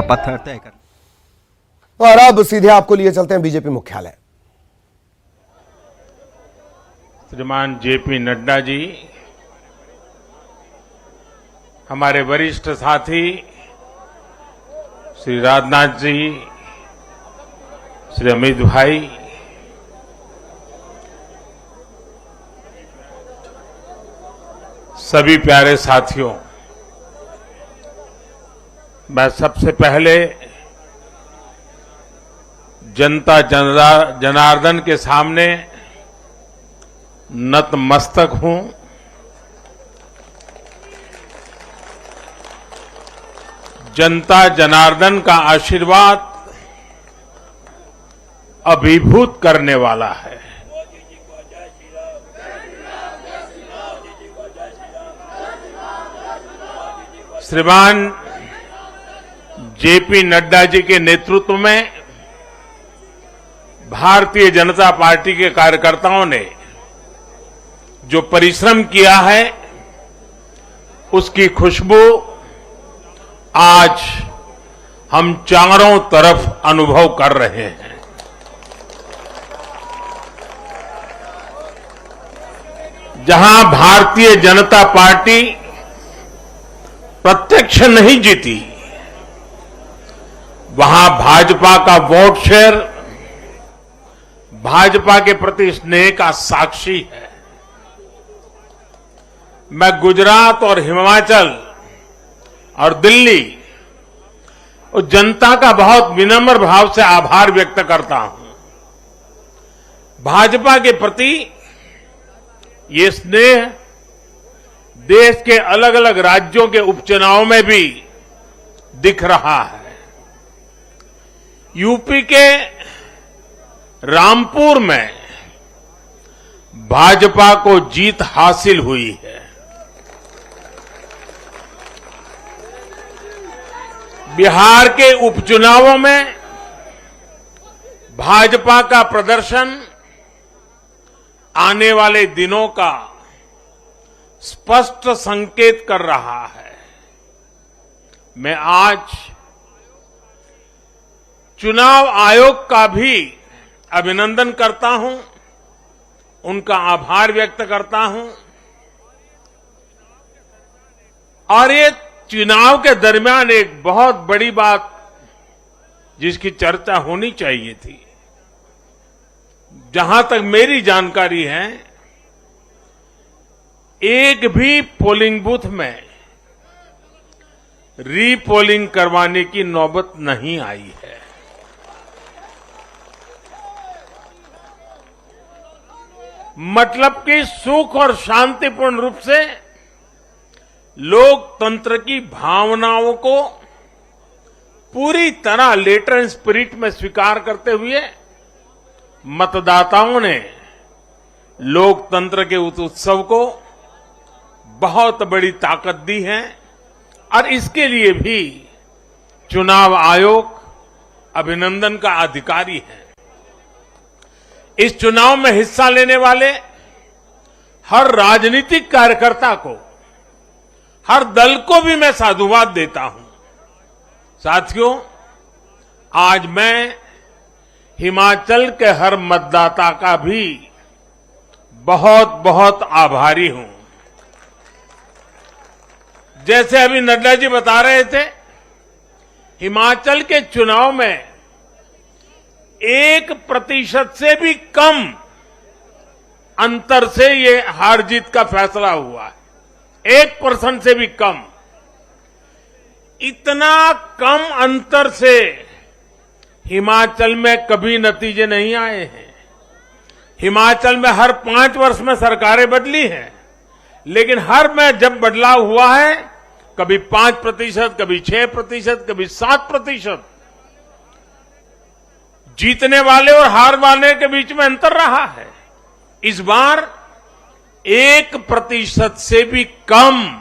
पत्थर तय कर। और अब सीधे आपको लिए चलते हैं बीजेपी मुख्यालय। श्रीमान जेपी नड्डा जी, हमारे वरिष्ठ साथी श्री राजनाथ जी, श्री अमित भाई, सभी प्यारे साथियों, मैं सबसे पहले जनता जनार्दन के सामने नतमस्तक हूं। जनता जनार्दन का आशीर्वाद अभिभूत करने वाला है। श्रीमान जेपी नड्डा जी के नेतृत्व में भारतीय जनता पार्टी के कार्यकर्ताओं ने जो परिश्रम किया है, उसकी खुशबू आज हम चारों तरफ अनुभव कर रहे हैं। जहां भारतीय जनता पार्टी प्रत्यक्ष नहीं जीती, वहां भाजपा का वोट शेयर भाजपा के प्रति स्नेह का साक्षी है। मैं गुजरात और हिमाचल और दिल्ली और जनता का बहुत विनम्र भाव से आभार व्यक्त करता हूं। भाजपा के प्रति ये स्नेह देश के अलग अलग राज्यों के उपचुनाव में भी दिख रहा है। यूपी के रामपुर में भाजपा को जीत हासिल हुई है। बिहार के उपचुनावों में भाजपा का प्रदर्शन आने वाले दिनों का स्पष्ट संकेत कर रहा है। मैं आज चुनाव आयोग का भी अभिनंदन करता हूं, उनका आभार व्यक्त करता हूं। और ये चुनाव के दरमियान एक बहुत बड़ी बात जिसकी चर्चा होनी चाहिए थी, जहां तक मेरी जानकारी है, एक भी पोलिंग बूथ में रीपोलिंग करवाने की नौबत नहीं आई है। मतलब कि सुख और शांतिपूर्ण रूप से लोकतंत्र की भावनाओं को पूरी तरह लेटर एंड स्पिरिट में स्वीकार करते हुए मतदाताओं ने लोकतंत्र के उस उत्सव को बहुत बड़ी ताकत दी है। और इसके लिए भी चुनाव आयोग अभिनंदन का अधिकारी है। इस चुनाव में हिस्सा लेने वाले हर राजनीतिक कार्यकर्ता को, हर दल को भी मैं साधुवाद देता हूं। साथियों, आज मैं हिमाचल के हर मतदाता का भी बहुत बहुत आभारी हूं। जैसे अभी नड्डा जी बता रहे थे, हिमाचल के चुनाव में 1% से भी कम अंतर से ये हार जीत का फैसला हुआ है। 1% से भी कम। इतना कम अंतर से हिमाचल में कभी नतीजे नहीं आए हैं। हिमाचल में हर 5 वर्ष में सरकारें बदली हैं, लेकिन हर में जब बदलाव हुआ है, कभी 5%, कभी 6%, कभी 7%। जीतने वाले और हार वाले के बीच में अंतर रहा है। इस बार 1% से भी कम।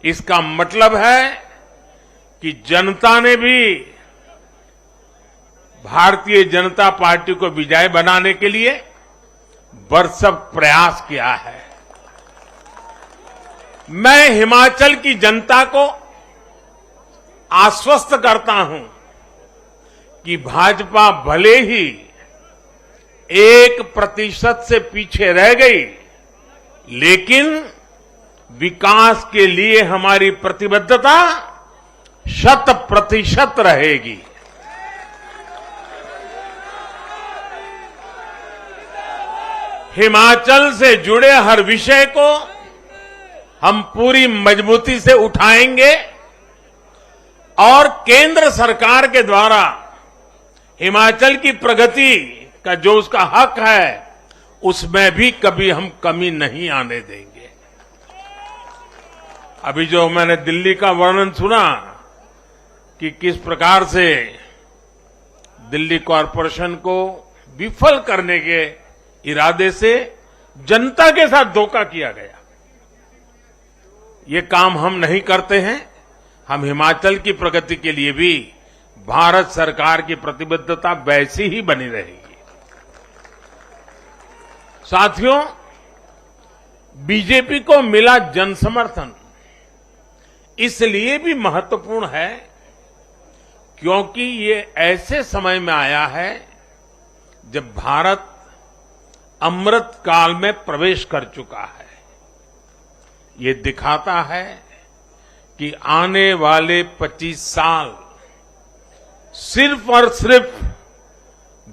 इसका मतलब है कि जनता ने भी भारतीय जनता पार्टी को विजयी बनाने के लिए भरसक प्रयास किया है। मैं हिमाचल की जनता को आश्वस्त करता हूं कि भाजपा भले ही 1% से पीछे रह गई, लेकिन विकास के लिए हमारी प्रतिबद्धता 100% रहेगी। हिमाचल से जुड़े हर विषय को हम पूरी मजबूती से उठाएंगे और केंद्र सरकार के द्वारा हिमाचल की प्रगति का जो उसका हक है, उसमें भी कभी हम कमी नहीं आने देंगे। अभी जो मैंने दिल्ली का वर्णन सुना कि किस प्रकार से दिल्ली कॉरपोरेशन को विफल करने के इरादे से जनता के साथ धोखा किया गया, ये काम हम नहीं करते हैं। हम हिमाचल की प्रगति के लिए भी भारत सरकार की प्रतिबद्धता वैसी ही बनी रहेगी। साथियों, बीजेपी को मिला जनसमर्थन इसलिए भी महत्वपूर्ण है क्योंकि ये ऐसे समय में आया है जब भारत अमृत काल में प्रवेश कर चुका है। ये दिखाता है कि आने वाले 25 साल सिर्फ और सिर्फ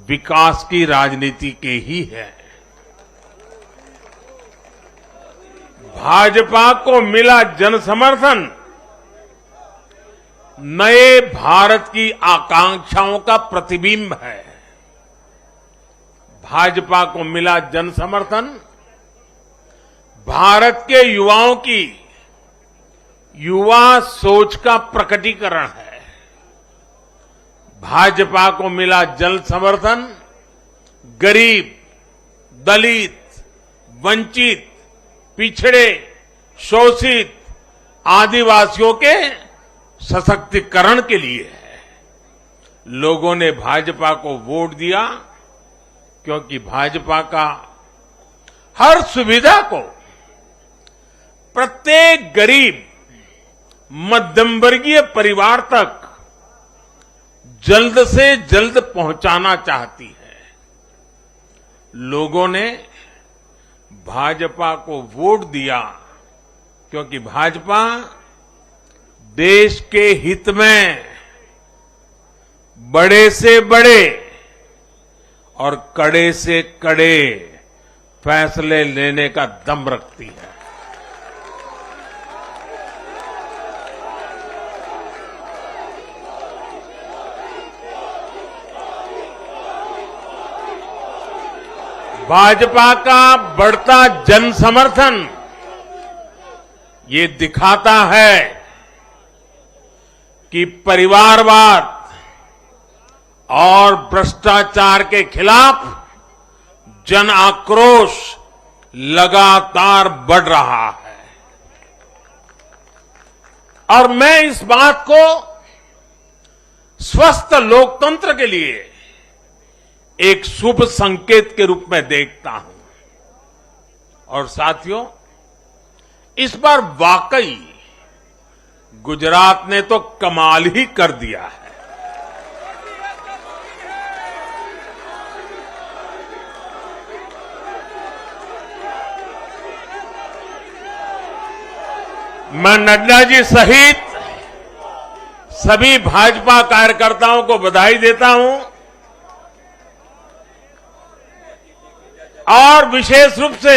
विकास की राजनीति के ही है। भाजपा को मिला जनसमर्थन नए भारत की आकांक्षाओं का प्रतिबिंब है। भाजपा को मिला जनसमर्थन भारत के युवाओं की युवा सोच का प्रकटीकरण है। भाजपा को मिला जन समर्थन गरीब, दलित, वंचित, पिछड़े, शोषित, आदिवासियों के सशक्तिकरण के लिए है। लोगों ने भाजपा को वोट दिया क्योंकि भाजपा का हर सुविधा को प्रत्येक गरीब, मध्यम वर्गीय परिवार तक जल्द से जल्द पहुंचाना चाहती है। लोगों ने भाजपा को वोट दिया क्योंकि भाजपा देश के हित में बड़े से बड़े और कड़े से कड़े फैसले लेने का दम रखती है। भाजपा का बढ़ता जन समर्थन ये दिखाता है कि परिवारवाद और भ्रष्टाचार के खिलाफ जन आक्रोश लगातार बढ़ रहा है। और मैं इस बात को स्वस्थ लोकतंत्र के लिए एक शुभ संकेत के रूप में देखता हूं। और साथियों, इस बार वाकई गुजरात ने तो कमाल ही कर दिया है। मैं नड्डा जी सहित सभी भाजपा कार्यकर्ताओं को बधाई देता हूं और विशेष रूप से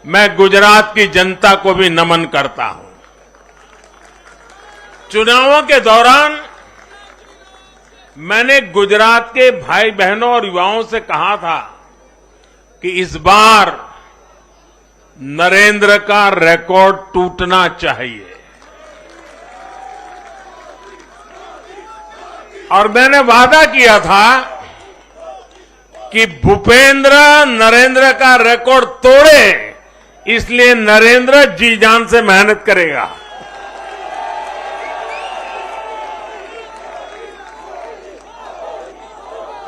मैं गुजरात की जनता को भी नमन करता हूं। चुनावों के दौरान मैंने गुजरात के भाई बहनों और युवाओं से कहा था कि इस बार नरेंद्र का रिकॉर्ड टूटना चाहिए। और मैंने वादा किया था कि भूपेंद्र नरेंद्र का रिकॉर्ड तोड़े, इसलिए नरेंद्र जी जान से मेहनत करेगा।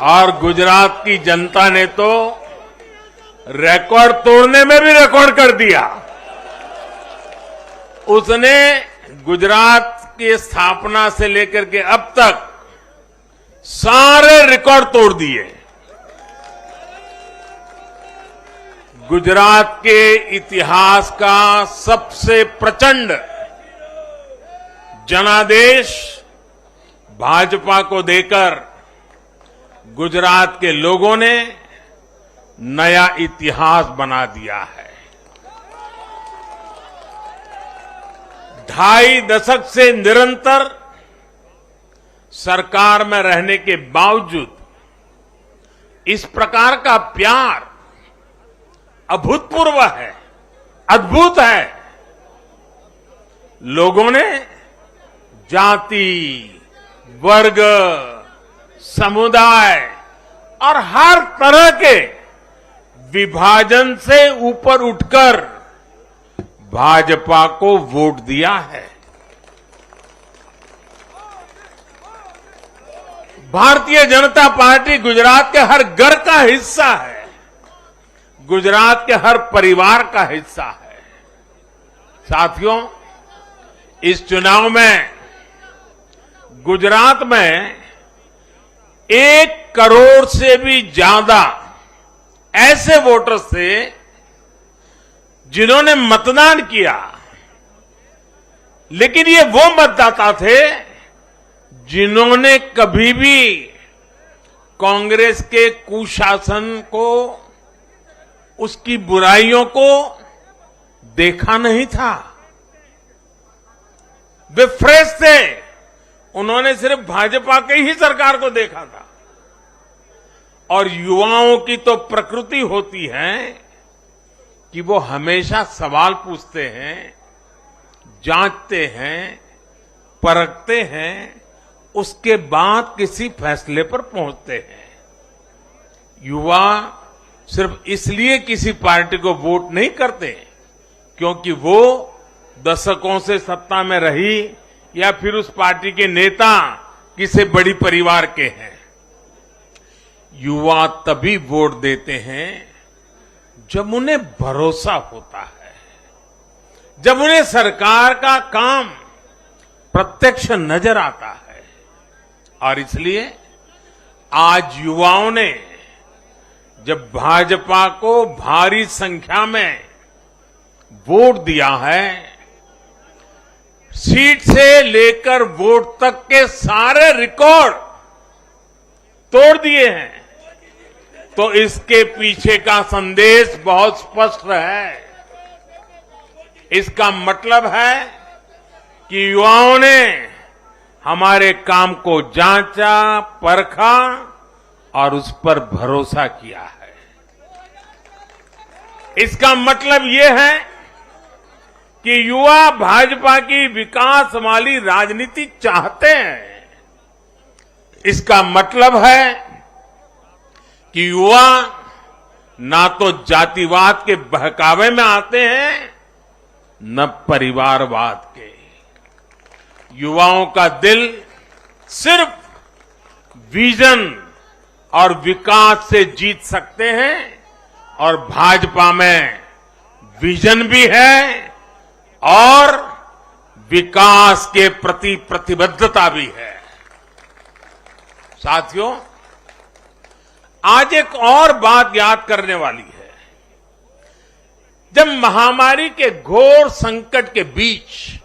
और गुजरात की जनता ने तो रिकॉर्ड तोड़ने में भी रिकॉर्ड कर दिया। उसने गुजरात की स्थापना से लेकर के अब तक सारे रिकॉर्ड तोड़ दिए। गुजरात के इतिहास का सबसे प्रचंड जनादेश भाजपा को देकर गुजरात के लोगों ने नया इतिहास बना दिया है। 2.5 दशक से निरंतर सरकार में रहने के बावजूद इस प्रकार का प्यार अभूतपूर्व है, अद्भुत है। लोगों ने जाति, वर्ग, समुदाय और हर तरह के विभाजन से ऊपर उठकर भाजपा को वोट दिया है। भारतीय जनता पार्टी गुजरात के हर घर का हिस्सा है, गुजरात के हर परिवार का हिस्सा है। साथियों, इस चुनाव में गुजरात में 1 करोड़ से भी ज्यादा ऐसे वोटर्स थे जिन्होंने मतदान किया, लेकिन ये वो मतदाता थे जिन्होंने कभी भी कांग्रेस के कुशासन को, उसकी बुराइयों को देखा नहीं था। वे फ्रेश थे, उन्होंने सिर्फ भाजपा की ही सरकार को देखा था। और युवाओं की तो प्रकृति होती है कि वो हमेशा सवाल पूछते हैं, जांचते हैं, परखते हैं, उसके बाद किसी फैसले पर पहुंचते हैं। युवा सिर्फ इसलिए किसी पार्टी को वोट नहीं करते क्योंकि वो दशकों से सत्ता में रही या फिर उस पार्टी के नेता किसी बड़ी परिवार के हैं। युवा तभी वोट देते हैं जब उन्हें भरोसा होता है, जब उन्हें सरकार का काम प्रत्यक्ष नजर आता है। और इसलिए आज युवाओं ने जब भाजपा को भारी संख्या में वोट दिया है, सीट से लेकर वोट तक के सारे रिकॉर्ड तोड़ दिए हैं, तो इसके पीछे का संदेश बहुत स्पष्ट है। इसका मतलब है कि युवाओं ने हमारे काम को जांचा, परखा और उस पर भरोसा किया है। इसका मतलब यह है कि युवा भाजपा की विकास वाली राजनीति चाहते हैं। इसका मतलब है कि युवा ना तो जातिवाद के बहकावे में आते हैं, न परिवारवाद के। युवाओं का दिल सिर्फ विजन और विकास से जीत सकते हैं, और भाजपा में विजन भी है और विकास के प्रति प्रतिबद्धता भी है। साथियों, आज एक और बात याद करने वाली है। जब महामारी के घोर संकट के बीच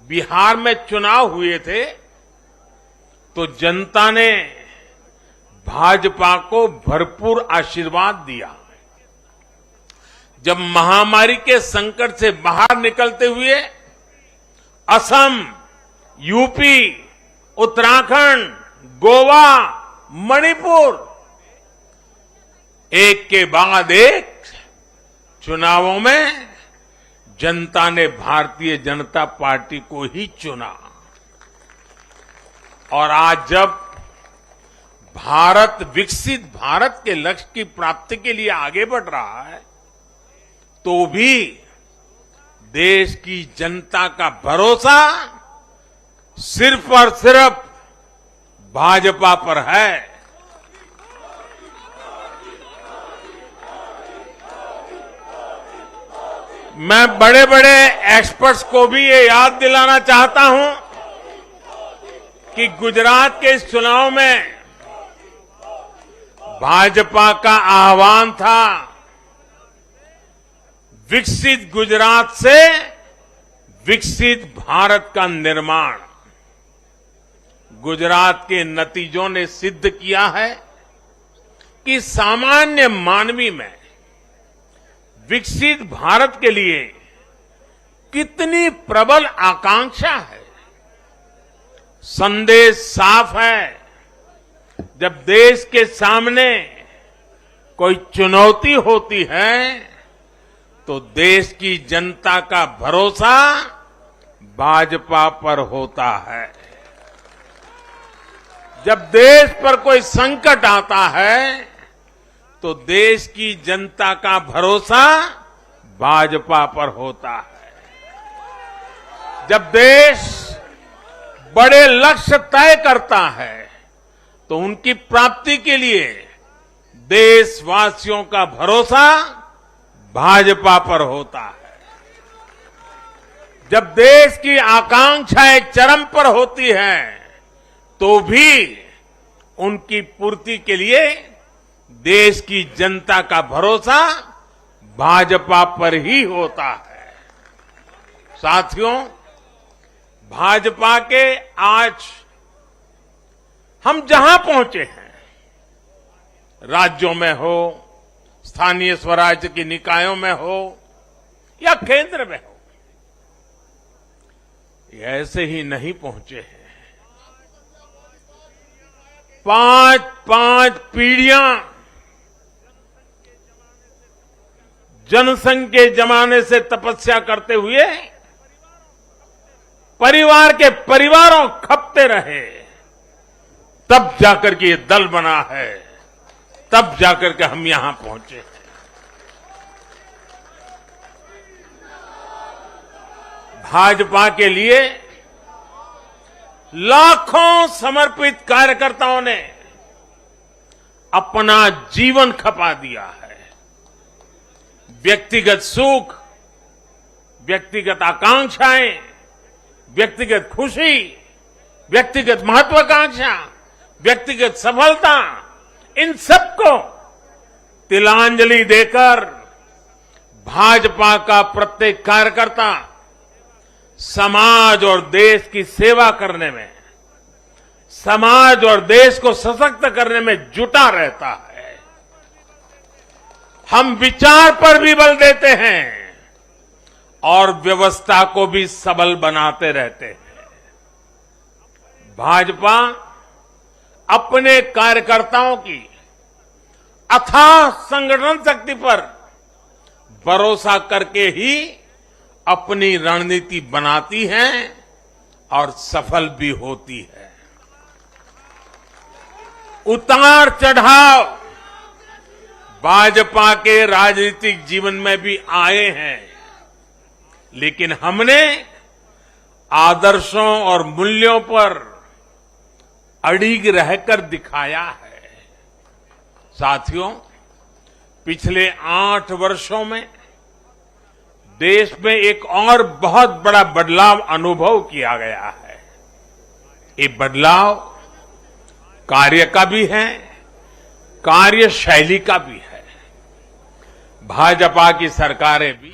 बिहार में चुनाव हुए थे, तो जनता ने भाजपा को भरपूर आशीर्वाद दिया। जब महामारी के संकट से बाहर निकलते हुए असम, यूपी, उत्तराखंड, गोवा, मणिपुर एक के बाद एक चुनावों में जनता ने भारतीय जनता पार्टी को ही चुना। और आज जब भारत विकसित भारत के लक्ष्य की प्राप्ति के लिए आगे बढ़ रहा है, तो भी देश की जनता का भरोसा सिर्फ और सिर्फ भाजपा पर है। मैं बड़े बड़े एक्सपर्ट्स को भी ये याद दिलाना चाहता हूं कि गुजरात के इस चुनाव में भाजपा का आह्वान था विकसित गुजरात से विकसित भारत का निर्माण। गुजरात के नतीजों ने सिद्ध किया है कि सामान्य मानवी में विकसित भारत के लिए कितनी प्रबल आकांक्षा है। संदेश साफ है, जब देश के सामने कोई चुनौती होती है तो देश की जनता का भरोसा भाजपा पर होता है। जब देश पर कोई संकट आता है तो देश की जनता का भरोसा भाजपा पर होता है। जब देश बड़े लक्ष्य तय करता है तो उनकी प्राप्ति के लिए देशवासियों का भरोसा भाजपा पर होता है। जब देश की आकांक्षाएं चरम पर होती हैं तो भी उनकी पूर्ति के लिए देश की जनता का भरोसा भाजपा पर ही होता है। साथियों, भाजपा के आज हम जहां पहुंचे हैं, राज्यों में हो, स्थानीय स्वराज्य की निकायों में हो या केंद्र में हो, ये ऐसे ही नहीं पहुंचे हैं। 5 पीढ़ियां जनसंघ के जमाने से तपस्या करते हुए परिवार के परिवारों खपते रहे, तब जाकर के ये दल बना है, तब जाकर के हम यहां पहुंचे हैं। भाजपा के लिए लाखों समर्पित कार्यकर्ताओं ने अपना जीवन खपा दिया है। व्यक्तिगत सुख, व्यक्तिगत आकांक्षाएं, व्यक्तिगत खुशी, व्यक्तिगत महत्वाकांक्षा, व्यक्तिगत सफलता, इन सबको तिलांजलि देकर भाजपा का प्रत्येक कार्यकर्ता समाज और देश की सेवा करने में, समाज और देश को सशक्त करने में जुटा रहता है। हम विचार पर भी बल देते हैं और व्यवस्था को भी सबल बनाते रहते हैं। भाजपा अपने कार्यकर्ताओं की अथाह संगठन शक्ति पर भरोसा करके ही अपनी रणनीति बनाती है और सफल भी होती है। उतार चढ़ाव भाजपा के राजनीतिक जीवन में भी आए हैं, लेकिन हमने आदर्शों और मूल्यों पर अड़िग रहकर दिखाया है। साथियों, पिछले 8 वर्षों में देश में एक और बहुत बड़ा बदलाव अनुभव किया गया है। ये बदलाव कार्य का भी है, कार्यशैली का भी है। भाजपा की सरकारें भी